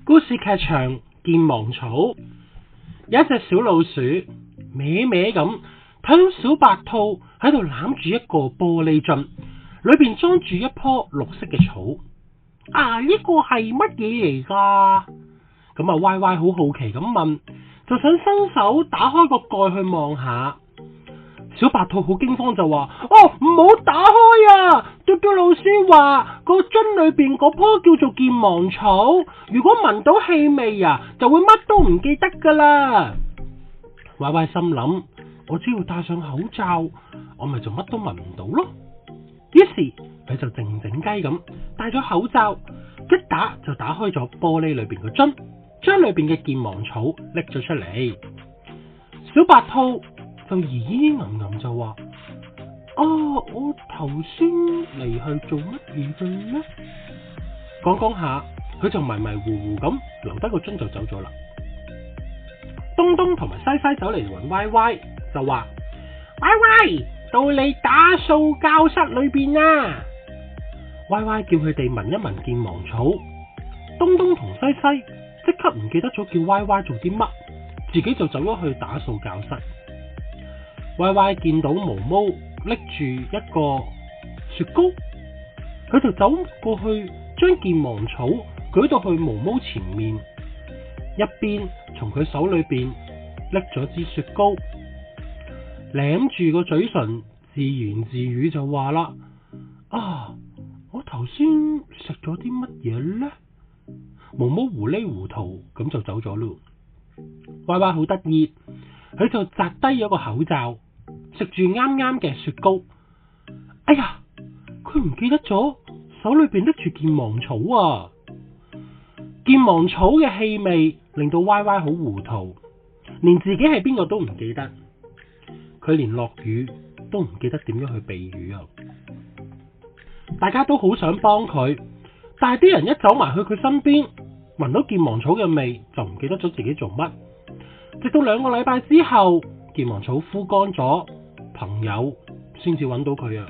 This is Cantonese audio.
故事劇場健忘草。有一隻小老鼠歪歪咁睇到小白兔喺度攬住一個玻璃樽，裏邊裝住一棵綠色嘅草。呢個係乜嘢嚟㗎？咁歪歪好好奇咁問，就想伸手打開個蓋去望下。小白兔好驚慌就話：唔好打開啊！嘟嘟老師話個樽裏邊嗰棵叫做健忘草，如果聞到氣味就會乜都唔記得㗎啦。歪歪心諗：我只要戴上口罩，我咪就乜都聞唔到咯。於是佢就靜靜雞咁戴咗口罩，一打就打開咗玻璃裏邊個樽，將裏邊嘅健忘草拎咗出嚟。小白兔就咦吟就話：我頭先嚟係做乜嘢嘅呢？講下，佢就迷迷糊糊咁留低個樽就走咗啦。東東同埋西西走嚟揾歪歪，就話：歪歪，到你打掃教室裏邊啦！歪歪叫佢哋聞一聞健忘草。東東同西西即刻唔記得咗叫歪歪做啲乜，自己就走咗去打掃教室。歪歪見到毛毛拎住一個雪糕，佢就走過去將健忘草舉到去毛毛前面，一邊從佢手裏邊拎咗支雪糕，舐住個嘴唇，自言自語就話啦：我頭先食咗啲乜嘢呢？毛毛糊裡糊塗咁就走咗咯。歪歪好得意，佢就摘低咗個口罩，食住啱啱嘅雪糕。佢唔記得咗手裏邊拎住健忘草啊！健忘草嘅氣味令到歪歪好糊塗，連自己係邊個都唔記得。佢連落雨都唔記得點樣去避雨啊！大家都好想幫佢，但係啲人一走埋去佢身邊，聞到健忘草嘅味就唔記得咗自己做乜。直到2個禮拜之後，健忘草枯乾咗，朋友先至揾到佢啊！